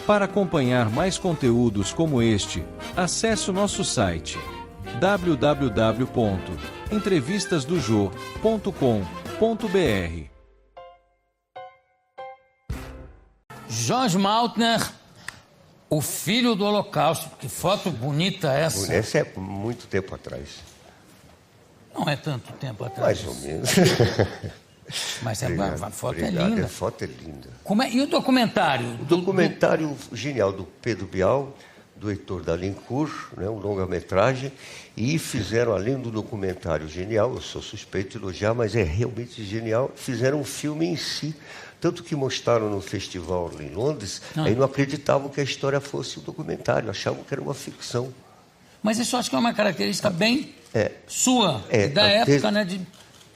Para acompanhar mais conteúdos como este, acesse o nosso site www.entrevistasdojo.com.br. Jorge Maltner, o filho do Holocausto. Que foto bonita essa. Essa é muito tempo atrás. Não é tanto tempo atrás. Mais ou menos. Mas a foto obrigado. é linda. A foto é linda. E o documentário? O documentário genial do Pedro Bial, do Heitor Dalincourt, né, um longa-metragem, e fizeram, além do documentário genial, eu sou suspeito de elogiar, mas é realmente genial, fizeram um filme em si. Tanto que mostraram no festival em Londres, aí não acreditavam que a história fosse um documentário, achavam que era uma ficção. Mas isso eu acho que é uma característica bem sua, da época, né?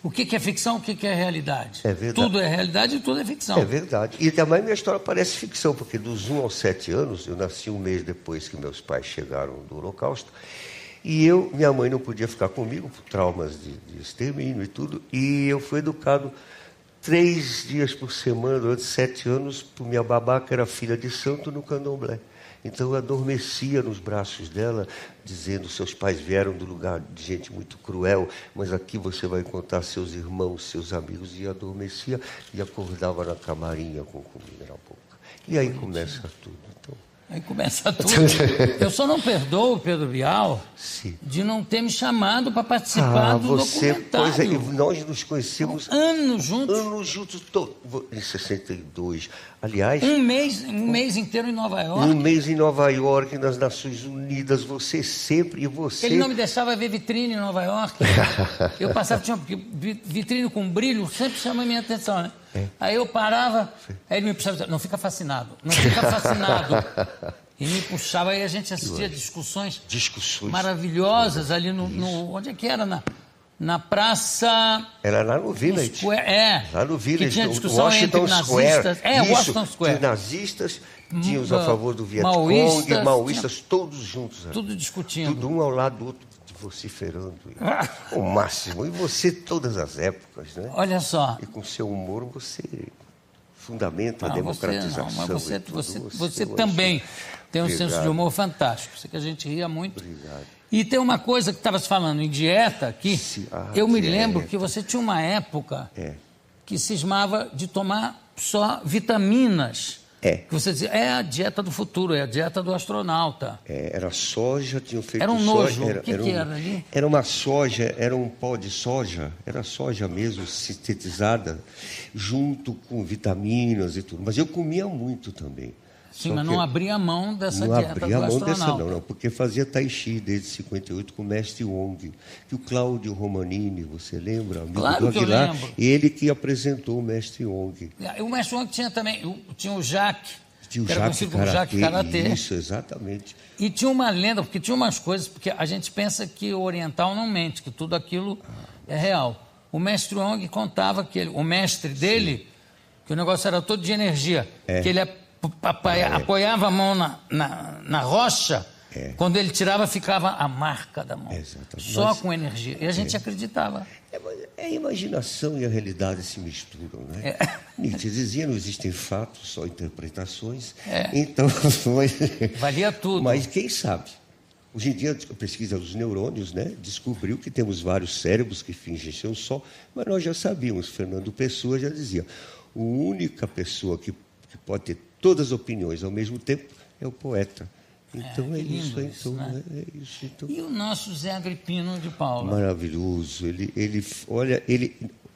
O que é ficção, o que é realidade. É verdade. Tudo é realidade e tudo é ficção. É verdade. E também minha história parece ficção, porque dos 1 aos 7 anos, eu nasci um mês depois que meus pais chegaram do Holocausto, e minha mãe não podia ficar comigo, por traumas de extermínio e tudo, e eu fui educado 3 dias por semana, durante 7 anos, por minha babá, que era filha de santo, no candomblé. Então eu adormecia nos braços dela, dizendo: seus pais vieram do lugar de gente muito cruel, mas aqui você vai encontrar seus irmãos, seus amigos. E adormecia e acordava na camarinha com comida na boca. E aí começa tudo. Então... Aí começa tudo. Eu só não perdoo o Pedro Bial de não ter me chamado para participar do documentário. Pois é, nós nos conhecemos... Anos juntos. Anos juntos, em 62. Aliás... Um mês inteiro em Nova York. Um mês em Nova York, nas Nações Unidas, você sempre... Ele não me deixava ver vitrine em Nova York. Eu passava, tinha vitrine com brilho, sempre chama a minha atenção, né? Aí eu parava, aí ele me puxava, não fica fascinado. E me puxava, aí a gente assistia discussões maravilhosas ali no... Onde é que era? Na praça... Era lá no Village. Lá no Village. Que tinha discussão entre nazistas. Washington Square. Tinha nazistas, tinha os a favor do Vietcong, maoístas, todos juntos. Tudo discutindo. Tudo um ao lado do outro, vociferando. O máximo. E você, todas as épocas, né? Olha só. E com seu humor, você fundamenta a democratização. Você também tem um senso de humor fantástico. Sei que a gente ria muito. Obrigado. E tem uma coisa que estava se falando em dieta aqui. Eu me lembro que você tinha uma época que cismava de tomar só vitaminas. Que você dizia, é a dieta do futuro, é a dieta do astronauta. Era soja, tinham feito era um nojo. O que era ali? Era uma soja, era um pó de soja, era soja mesmo, sintetizada, junto com vitaminas e tudo. Mas eu comia muito também. Sim, mas não abria mão dessa dieta do astronauta. Não abria mão dessa não, porque fazia tai chi desde 58 com o mestre Wong, que o Cláudio Romanini, você lembra? Amigo claro que eu lembro. Ele que apresentou o mestre Wong. O mestre Wong tinha também, tinha o Jacques, tinha o que era conhecido como Jacques Karatê. Isso, exatamente. E tinha uma lenda, porque tinha umas coisas, porque a gente pensa que o oriental não mente, que tudo aquilo é real. O mestre Wong contava que o mestre dele, que o negócio era todo de energia, que ele apoiava a mão na rocha, quando ele tirava ficava a marca da mão, só com energia, e a gente acreditava. A imaginação e a realidade se misturam, né? Nietzsche dizia, não existem fatos, só interpretações, então... valia tudo. Mas quem sabe? Hoje em dia, a pesquisa dos neurônios, né, descobriu que temos vários cérebros que fingem ser um só, mas nós já sabíamos, Fernando Pessoa já dizia, a única pessoa que pode ter todas as opiniões ao mesmo tempo é o poeta. Então é isso, então. E o nosso Zé Agripino de Paula? Maravilhoso. Olha,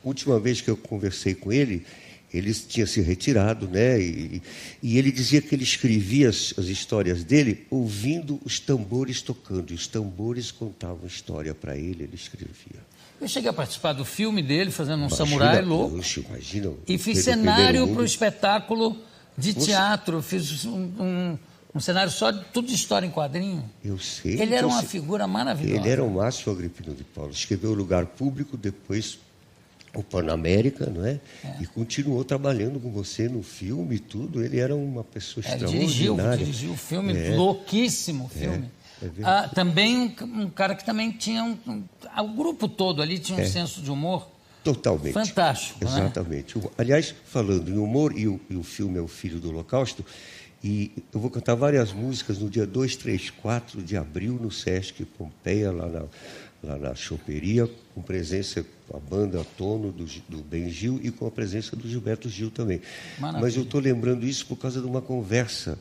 última vez que eu conversei com ele, ele tinha se retirado, né? E ele dizia que ele escrevia as histórias dele ouvindo os tambores tocando. E os tambores contavam história para ele, ele escrevia. Eu cheguei a participar do filme dele, fazendo um samurai louco. Imagina. E fiz cenário para o espetáculo de teatro. Fiz um cenário só de tudo de história em quadrinho. Eu sei. Ele era uma figura maravilhosa. Ele era o Márcio Agripino de Paula. Escreveu O Lugar Público, depois o Panamérica, não é? E continuou trabalhando com você no filme e tudo. Ele era uma pessoa extraordinária. Dirigiu o filme, louquíssimo filme. Também um cara que também tinha o grupo todo ali tinha um senso de humor Totalmente. fantástico. Exatamente. Aliás, falando em humor, e o filme é o Filho do Holocausto, e eu vou cantar várias músicas no dia 2, 3, 4 de abril no Sesc Pompeia, lá na choperia, com presença da banda Tono, do Ben Gil, e com a presença do Gilberto Gil também. Maravilha. Mas eu estou lembrando isso por causa de uma conversa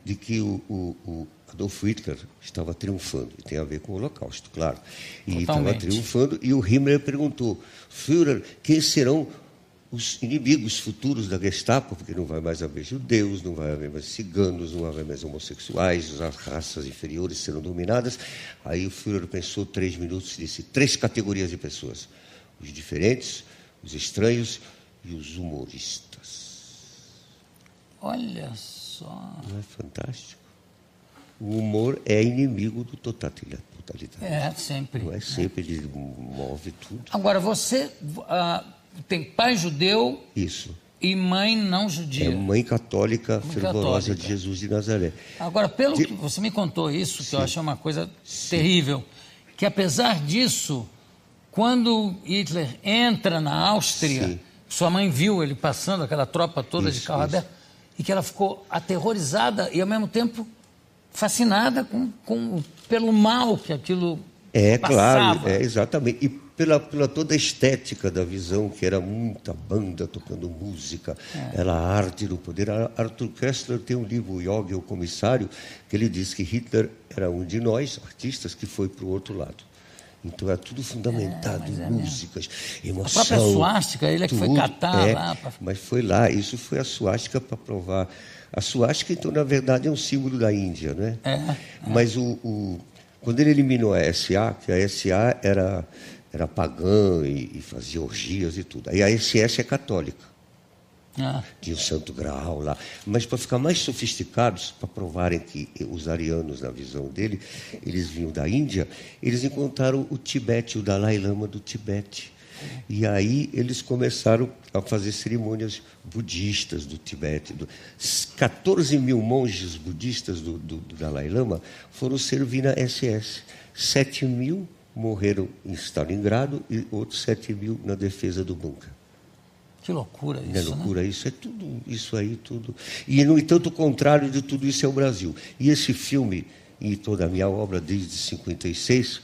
de que o Adolf Hitler estava triunfando, e tem a ver com o Holocausto, claro. E estava triunfando, e o Himmler perguntou: Führer, quem serão os inimigos futuros da Gestapo? Porque não vai mais haver judeus, não vai haver mais ciganos, não vai haver mais homossexuais, as raças inferiores serão dominadas. Aí o Führer pensou 3 minutos e disse: 3 categorias de pessoas: os diferentes, os estranhos e os humoristas. Olha só. Não é fantástico? O humor é inimigo do totalitarismo. Sempre. Não é sempre, ele move tudo. Agora, você tem pai judeu Isso. e mãe não judia. É mãe católica fervorosa católica. de Jesus de Nazaré. Agora, pelo que você me contou isso, que eu achei uma coisa terrível, que apesar disso, quando Hitler entra na Áustria, sua mãe viu ele passando, aquela tropa toda de carro aberto, e que ela ficou aterrorizada e, ao mesmo tempo, fascinada pelo mal que aquilo passava. Claro, exatamente. E pela toda a estética da visão, que era muita banda tocando música, era arte no poder. Arthur Koestler tem um livro, O Yogi, o Comissário, que ele diz que Hitler era um de nós, artistas, que foi para o outro lado. Então, é tudo fundamentado em músicas, emoção. A própria suástica, ele é que foi catar lá. Mas foi lá, isso foi a suástica para provar. A suástica, então, na verdade, é um símbolo da Índia, né? Mas quando ele eliminou a SA, que a SA era pagã e fazia orgias e tudo. Aí a SS é católica. Tinha o Santo Graal lá. Mas para ficar mais sofisticados, para provarem que os arianos, na visão dele, eles vinham da Índia, eles encontraram o Tibete, o Dalai Lama do Tibete. E aí eles começaram a fazer cerimônias budistas do Tibete. 14 mil monges budistas do Dalai Lama foram servir na SS. 7 mil morreram em Stalingrado e outros 7 mil na defesa do bunker. Que loucura isso, não é loucura, né? Isso é tudo, isso aí tudo. E, no entanto, o contrário de tudo isso é o Brasil. E esse filme, e toda a minha obra desde 56,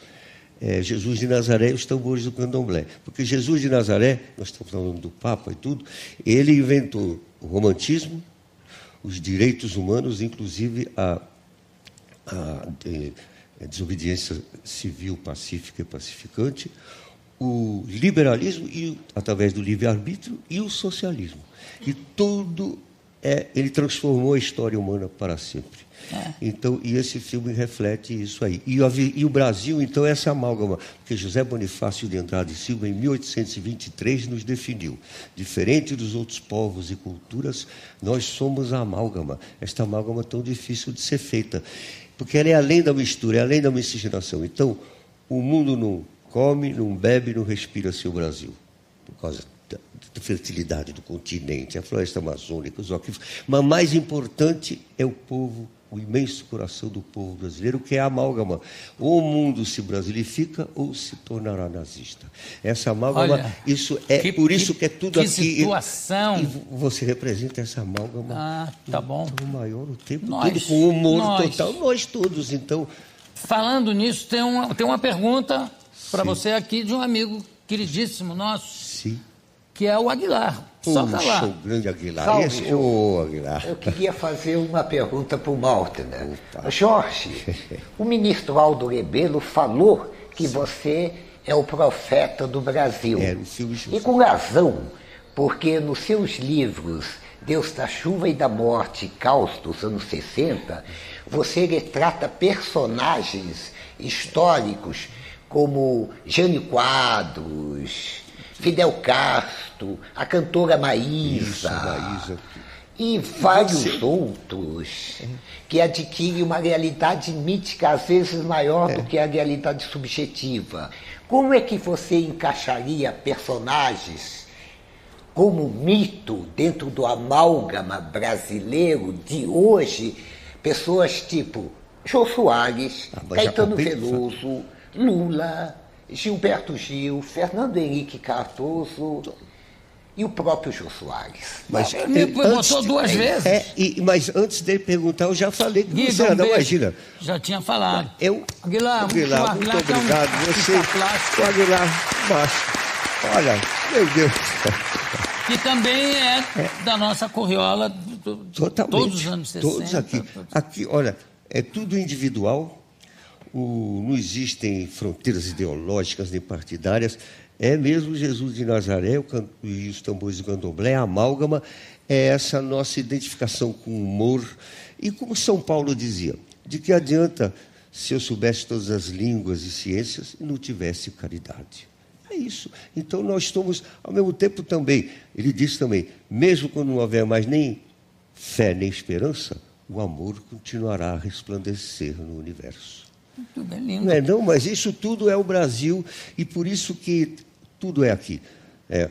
é Jesus de Nazaré e os tambores do candomblé. Porque Jesus de Nazaré, nós estamos falando do Papa e tudo, ele inventou o romantismo, os direitos humanos, inclusive a desobediência civil pacífica e pacificante, o liberalismo, e através do livre-arbítrio, e o socialismo. E tudo ele transformou a história humana para sempre. Então, e esse filme reflete isso aí. E o Brasil, então, é essa amálgama, porque José Bonifácio de Andrade e Silva, em 1823, nos definiu. Diferente dos outros povos e culturas, nós somos a amálgama. Esta amálgama tão difícil de ser feita, porque ela é além da mistura, é além da miscigenação. Então, o mundo não come, não bebe, não respira seu Brasil, por causa da fertilidade do continente, a floresta amazônica, os aquíferos. Mas mais importante é o povo, o imenso coração do povo brasileiro, que é a amálgama. Ou o mundo se brasilifica ou se tornará nazista. Essa amálgama, por isso que é tudo aqui. Que situação! E você representa essa amálgama. Tá bom. O maior, o tempo todo, com humor total. Nós todos, então. Falando nisso, tem uma pergunta para você aqui de um amigo queridíssimo nosso. Sim. Que é o Aguilar. Só tá lá. O grande Aguilar. Salve, Aguilar. Eu queria fazer uma pergunta para o Maltner. Jorge, o ministro Aldo Rebelo falou que você é o profeta do Brasil. No filme. E com razão, porque nos seus livros Deus da Chuva e da Morte, Caos dos anos 60, você retrata personagens históricos como Jânio Quadros, Fidel Castro, a cantora Maísa, e vários outros que adquirem uma realidade mítica, às vezes maior do que a realidade subjetiva. Como é que você encaixaria personagens como mito dentro do amálgama brasileiro de hoje? Pessoas tipo Jô Soares, Caetano Veloso, Lula, Gilberto Gil, Fernando Henrique Cardoso e o próprio Jô Soares. Mas Me botou duas vezes. Mas antes dele perguntar, eu já falei que Guido, você não imagina. Já tinha falado. Aguilar, muito que é um obrigado. Você, artista plástico. o Aguilar, macho. Olha, meu Deus. Que também é da nossa corriola, Totalmente. todos os anos 60. Todos aqui. Aqui, olha, é tudo individual, não existem fronteiras ideológicas nem partidárias. É mesmo Jesus de Nazaré e os tambores do candomblé, a amálgama, é essa nossa identificação com o humor. E como São Paulo dizia, de que adianta se eu soubesse todas as línguas e ciências e não tivesse caridade? É isso. Então nós estamos, ao mesmo tempo também, ele disse também, mesmo quando não houver mais nem fé nem esperança, o amor continuará a resplandecer no universo. Tudo é lindo. Não é não, mas isso tudo é o Brasil e por isso que tudo é aqui. É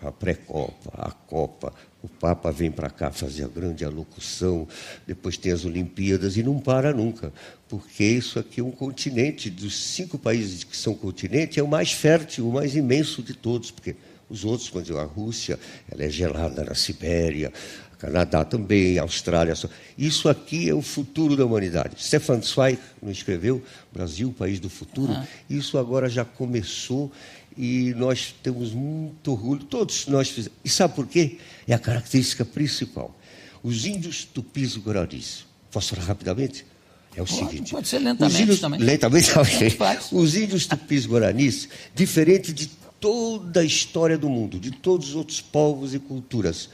a pré-copa, a Copa, o Papa vem para cá fazer a grande alocução, depois tem as Olimpíadas e não para nunca, porque isso aqui é um continente, dos 5 países que são continente, é o mais fértil, o mais imenso de todos, porque os outros, quando a Rússia, ela é gelada na Sibéria, Canadá também, Austrália. Isso aqui é o futuro da humanidade. Stefan Zweig não escreveu Brasil, país do futuro? Isso agora já começou e nós temos muito orgulho, todos nós fizemos. E sabe por quê? É a característica principal. Os índios tupis e guaranis. Posso falar rapidamente? É o seguinte. Pode ser lentamente também. Lentamente também. Faz. Os índios tupis e guaranis, diferente de toda a história do mundo, de todos os outros povos e culturas,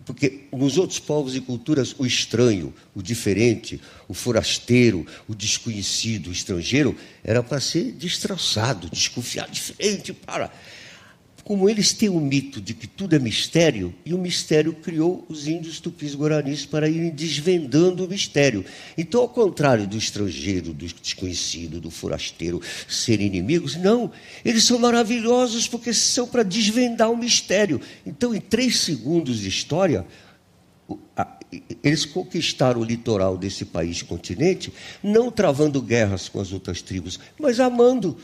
porque nos outros povos e culturas, o estranho, o diferente, o forasteiro, o desconhecido, o estrangeiro, era para ser destraçado, desconfiado, diferente, para. Como eles têm o mito de que tudo é mistério, e o mistério criou os índios tupis guaranis para irem desvendando o mistério. Então, ao contrário do estrangeiro, do desconhecido, do forasteiro serem inimigos, não, eles são maravilhosos porque são para desvendar o mistério. Então, em 3 segundos de história, eles conquistaram o litoral desse país continente, não travando guerras com as outras tribos, mas amando.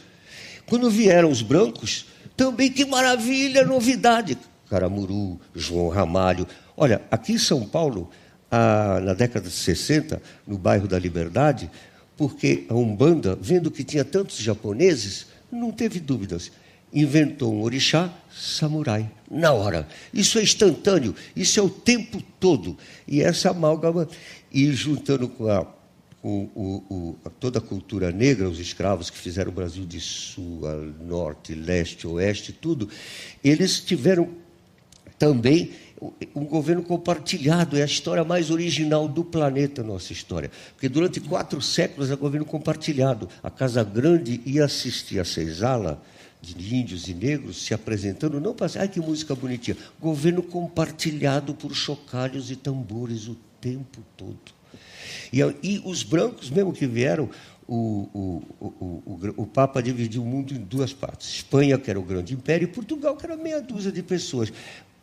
Quando vieram os brancos, também, que maravilha, novidade. Caramuru, João Ramalho. Olha, aqui em São Paulo, na década de 60, no bairro da Liberdade, porque a Umbanda, vendo que tinha tantos japoneses, não teve dúvidas. Inventou um orixá samurai, na hora. Isso é instantâneo, isso é o tempo todo. E essa amálgama, e juntando com toda a cultura negra, os escravos que fizeram o Brasil de sul, a norte, leste, oeste, tudo, eles tiveram também um governo compartilhado. É a história mais original do planeta, nossa história. Porque durante 4 séculos é governo compartilhado. A Casa Grande ia assistir a senzala de índios e negros se apresentando, não para... Ai, que música bonitinha. Governo compartilhado por chocalhos e tambores o tempo todo. E os brancos, mesmo que vieram, o Papa dividiu o mundo em 2 partes. Espanha, que era o grande império, e Portugal, que era meia dúzia de pessoas.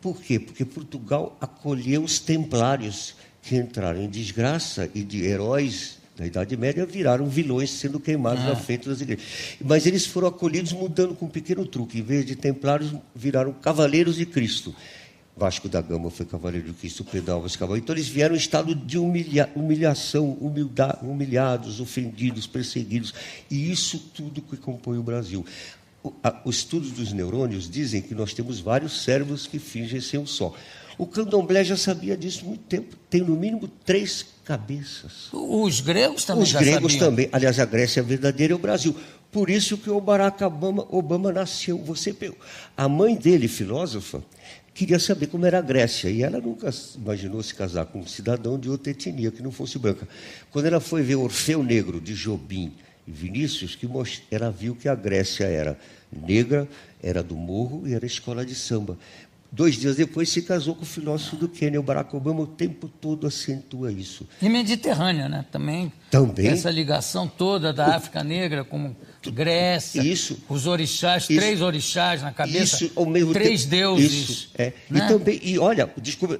Por quê? Porque Portugal acolheu os templários, que entraram em desgraça e de heróis da Idade Média viraram vilões sendo queimados na frente das igrejas. Mas eles foram acolhidos mudando com um pequeno truque. Em vez de templários, viraram cavaleiros de Cristo. Vasco da Gama foi cavaleiro de Cristo, Pedro Álvares cavaleiro. Então eles vieram em estado de humilhação, humilhados, ofendidos, perseguidos. E isso tudo que compõe o Brasil. Os estudos dos neurônios dizem que nós temos vários cérebros que fingem ser um só. O candomblé já sabia disso há muito tempo. Tem no mínimo 3 cabeças. Os gregos também já sabiam. Os gregos também. Aliás, a Grécia verdadeira é o Brasil. Por isso que o Barack Obama nasceu. A mãe dele, filósofa, queria saber como era a Grécia, e ela nunca imaginou se casar com um cidadão de outra etnia, que não fosse branca. Quando ela foi ver Orfeu Negro, de Jobim e Vinícius, ela viu que a Grécia era negra, era do morro e era escola de samba. 2 dias depois se casou com o filósofo do Quênia. O Barack Obama o tempo todo acentua isso. E Mediterrânea, né? Também. Essa ligação toda da África Negra com Grécia, Isso. os orixás, Isso. 3 orixás na cabeça, Isso, ao mesmo 3 tempo. deuses. Isso, é. Né? E também, e olha, desculpa,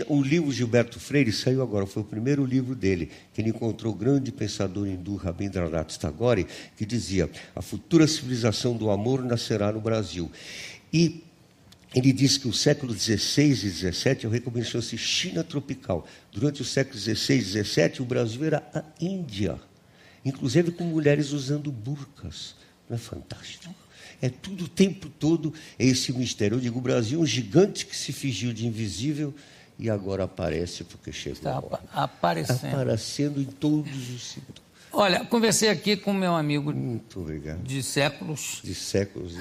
o livro Gilberto Freire saiu agora, foi o primeiro livro dele, que ele encontrou o grande pensador hindu Rabindranath Tagore, que dizia: a futura civilização do amor nascerá no Brasil. E ele disse que o século XVI e XVII é o recomeço, chama-se China tropical. Durante o século XVI e XVII, o Brasil era a Índia, inclusive com mulheres usando burcas. Não é fantástico? É tudo o tempo todo esse mistério. Eu digo, o Brasil é um gigante que se fingiu de invisível e agora aparece porque chegou. Está aparecendo. Aparecendo em todos os símbolos. Olha, conversei aqui com meu amigo Muito obrigado. de séculos, De séculos.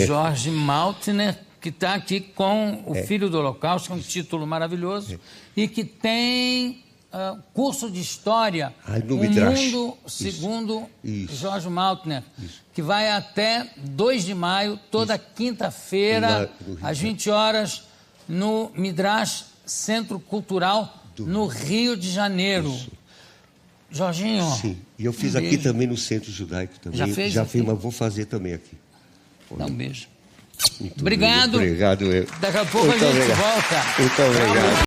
Jorge Maltner, que está aqui com o Filho do Holocausto, que é um título maravilhoso, e que tem curso de História, no O Midrash. Mundo Segundo Isso. Jorge Maltner, que vai até 2 de maio, toda quinta-feira, No Rio às de 20 horas, no Midrash Centro Cultural, no Rio de Janeiro. Jorginho. Sim, e eu fiz um aqui beijo. também no Centro Judaico também. Já fez Já aqui? fiz, mas vou fazer também aqui. Dá um beijo. Muito Obrigado. Obrigado. Daqui a pouco Muito a gente obrigado. volta. Muito obrigado.